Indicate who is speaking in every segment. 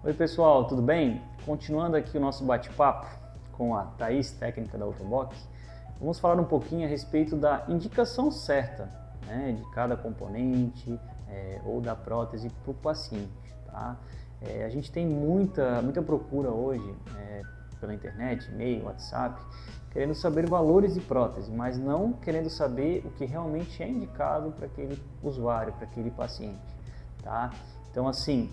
Speaker 1: Oi pessoal, tudo bem? Continuando aqui o nosso bate-papo com a Thaís, técnica da Autobock, vamos falar um pouquinho a respeito da indicação certa, né, de cada componente ou da prótese para o paciente. Tá? A gente tem muita procura hoje pela internet, e-mail, WhatsApp, querendo saber valores de prótese, mas não querendo saber o que realmente é indicado para aquele usuário, para aquele paciente. Tá? Então assim,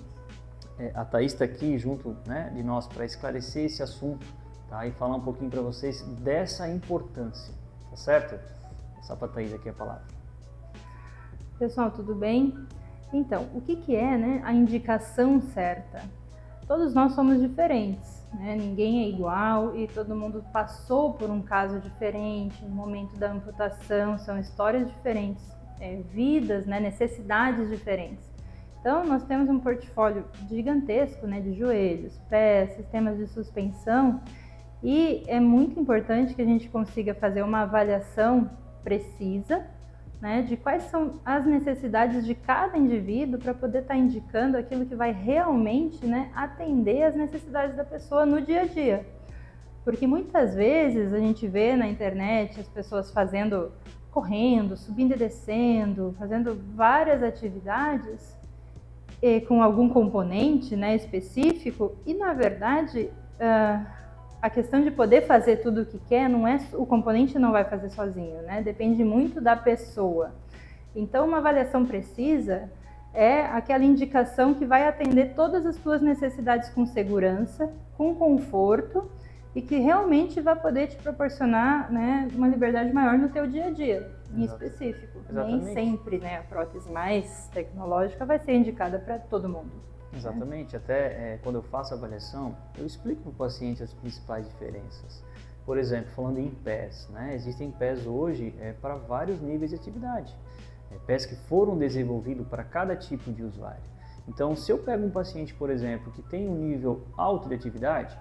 Speaker 1: a Thaís está aqui junto, né, de nós para esclarecer esse assunto, tá? E falar um pouquinho para vocês dessa importância, tá certo? Vou passar para a Thaís aqui a palavra.
Speaker 2: Pessoal, tudo bem? Então, o que é, né, a indicação certa? Todos nós somos diferentes, né? Ninguém é igual e todo mundo passou por um caso diferente, no momento da amputação, são histórias diferentes, vidas, né, necessidades diferentes. Então, nós temos um portfólio gigantesco, né, de joelhos, pés, sistemas de suspensão, e é muito importante que a gente consiga fazer uma avaliação precisa, né, de quais são as necessidades de cada indivíduo para poder estar indicando aquilo que vai realmente, né, atender as necessidades da pessoa no dia a dia. Porque muitas vezes a gente vê na internet as pessoas correndo, subindo e descendo, fazendo várias atividades com algum componente, né, específico, e na verdade a questão de poder fazer tudo o que quer, não é o componente não vai fazer sozinho, né? Depende muito da pessoa. Então uma avaliação precisa é aquela indicação que vai atender todas as suas necessidades com segurança, com conforto e que realmente vai poder te proporcionar, né, uma liberdade maior no teu dia a dia, em específico.
Speaker 1: Exatamente.
Speaker 2: Nem sempre, né, a prótese mais tecnológica vai ser indicada para todo mundo.
Speaker 1: Exatamente, até quando eu faço a avaliação, eu explico para o paciente as principais diferenças. Por exemplo, falando em pés, né, existem pés hoje para vários níveis de atividade, pés que foram desenvolvidos para cada tipo de usuário. Então, se eu pego um paciente, por exemplo, que tem um nível alto de atividade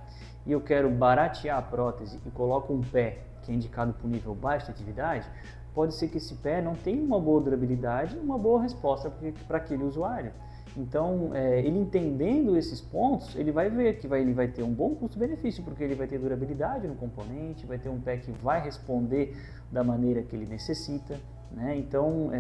Speaker 1: e eu quero baratear a prótese e coloco um pé que é indicado para o nível baixo de atividade, pode ser que esse pé não tenha uma boa durabilidade e uma boa resposta para aquele usuário. Então, ele entendendo esses pontos, ele vai ver que ele vai ter um bom custo-benefício, porque ele vai ter durabilidade no componente, vai ter um pé que vai responder da maneira que ele necessita, né? Então,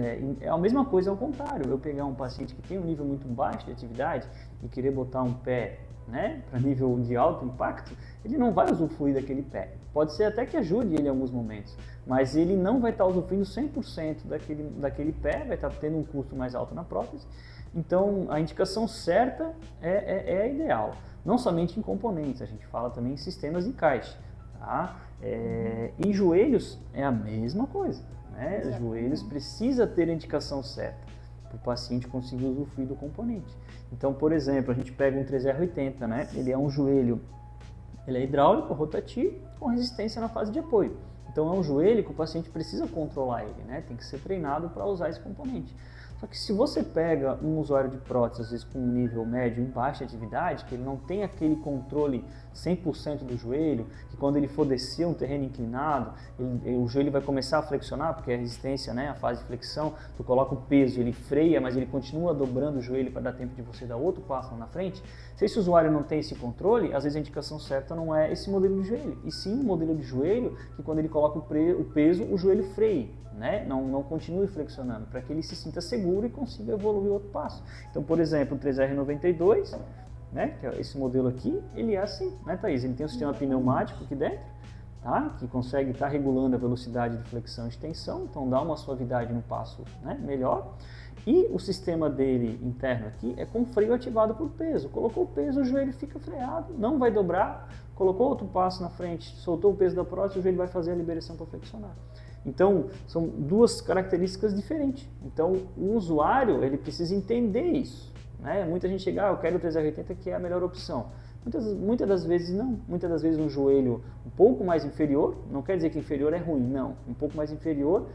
Speaker 1: é a mesma coisa ao contrário, eu pegar um paciente que tem um nível muito baixo de atividade e querer botar um pé, né, para nível de alto impacto, ele não vai usufruir daquele pé. Pode ser até que ajude ele em alguns momentos, mas ele não vai estar usufruindo 100% daquele pé, vai estar tendo um custo mais alto na prótese. Então, a indicação certa é a ideal, não somente em componentes, a gente fala também em sistemas de encaixe. Tá? Em joelhos é a mesma coisa, né? Joelhos precisa ter a indicação certa para o paciente conseguir usufruir do componente. Então, por exemplo, a gente pega um 3R80, né? Ele é um joelho, ele é hidráulico, rotativo, com resistência na fase de apoio. Então, é um joelho que o paciente precisa controlar ele, né? Tem que ser treinado para usar esse componente. Só que se você pega um usuário de prótese, às vezes com um nível médio em baixa atividade, que ele não tem aquele controle 100% do joelho, que quando ele for descer um terreno inclinado, o joelho vai começar a flexionar, porque a resistência, né, a fase de flexão, tu coloca o peso, ele freia, mas ele continua dobrando o joelho para dar tempo de você dar outro passo lá na frente. Se esse usuário não tem esse controle, às vezes a indicação certa não é esse modelo de joelho, e sim o modelo de joelho que quando ele coloca o peso, o joelho freie, né? Não continue flexionando, para que ele se sinta seguro e consiga evoluir outro passo. Então, por exemplo, o 3R92, né, que é esse modelo aqui, ele é assim, né, Thaís? Ele tem um sistema pneumático aqui dentro, tá? Que consegue estar regulando a velocidade de flexão e extensão, então dá uma suavidade no passo, né, melhor. E o sistema dele interno aqui é com freio ativado por peso. Colocou o peso, o joelho fica freado, não vai dobrar. Colocou outro passo na frente, soltou o peso da prótese, o joelho vai fazer a liberação para flexionar. Então, são duas características diferentes. Então, o usuário, ele precisa entender isso, né? Muita gente chega, eu quero o 3R80 que é a melhor opção. Muitas das vezes não. Muitas das vezes um joelho um pouco mais inferior, não quer dizer que inferior é ruim, não. Um pouco mais inferior,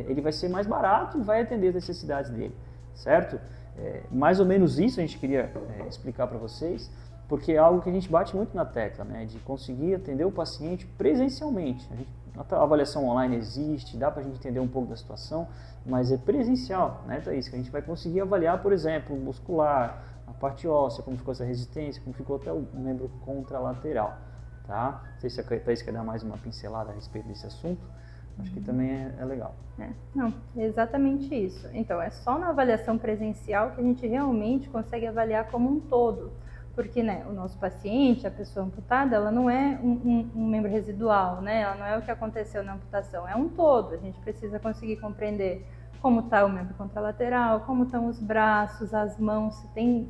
Speaker 1: ele vai ser mais barato e vai atender as necessidades dele, certo? Mais ou menos isso a gente queria explicar para vocês, porque é algo que a gente bate muito na tecla, né? De conseguir atender o paciente presencialmente. A avaliação online existe, dá para a gente entender um pouco da situação, mas é presencial, né, Thaís? Que a gente vai conseguir avaliar, por exemplo, muscular, a parte óssea, como ficou essa resistência, como ficou até o membro contralateral, tá? Não sei se a Thaís quer dar mais uma pincelada a respeito desse assunto, acho que também é legal.
Speaker 2: Não, é exatamente isso. Então, é só na avaliação presencial que a gente realmente consegue avaliar como um todo. Porque, né, o nosso paciente, a pessoa amputada, ela não é um membro residual, né? Ela não é o que aconteceu na amputação, é um todo. A gente precisa conseguir compreender como está o membro contralateral, como estão os braços, as mãos, se tem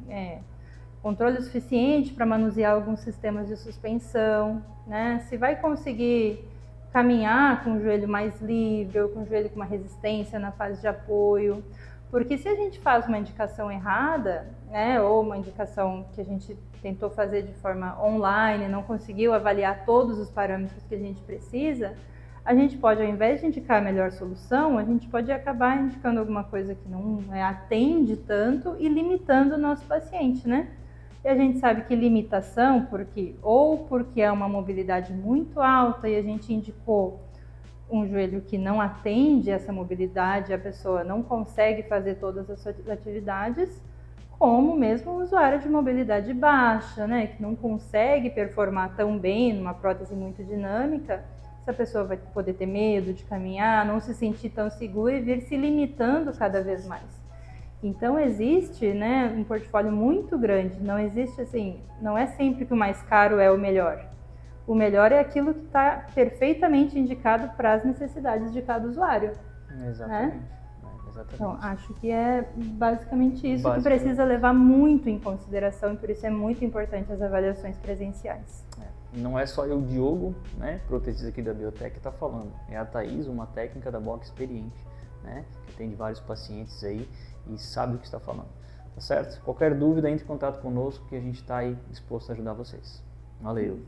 Speaker 2: controle suficiente para manusear alguns sistemas de suspensão, né? Se vai conseguir caminhar com o joelho mais livre ou com o joelho com uma resistência na fase de apoio. Porque se a gente faz uma indicação errada, né, ou uma indicação que a gente tentou fazer de forma online, não conseguiu avaliar todos os parâmetros que a gente precisa, a gente pode, ao invés de indicar a melhor solução, a gente pode acabar indicando alguma coisa que não atende tanto e limitando o nosso paciente, né? E a gente sabe que limitação, porque é uma mobilidade muito alta e a gente indicou um joelho que não atende essa mobilidade, a pessoa não consegue fazer todas as suas atividades, como mesmo um usuário de mobilidade baixa, né, que não consegue performar tão bem numa prótese muito dinâmica, essa pessoa vai poder ter medo de caminhar, não se sentir tão segura e vir se limitando cada vez mais. Então existe, né, um portfólio muito grande, não existe assim, não é sempre que o mais caro é o melhor. O melhor é aquilo que está perfeitamente indicado para as necessidades de cada usuário.
Speaker 1: Exatamente.
Speaker 2: Né?
Speaker 1: Exatamente.
Speaker 2: Então, acho que é basicamente isso que precisa levar muito em consideração e por isso é muito importante as avaliações presenciais.
Speaker 1: Não é só eu, Diogo, né, protesista aqui da Biotech, que está falando. É a Thaís, uma técnica da Box experiente, né, que atende vários pacientes aí e sabe o que está falando. Tá certo? Qualquer dúvida, entre em contato conosco que a gente está aí disposto a ajudar vocês. Valeu!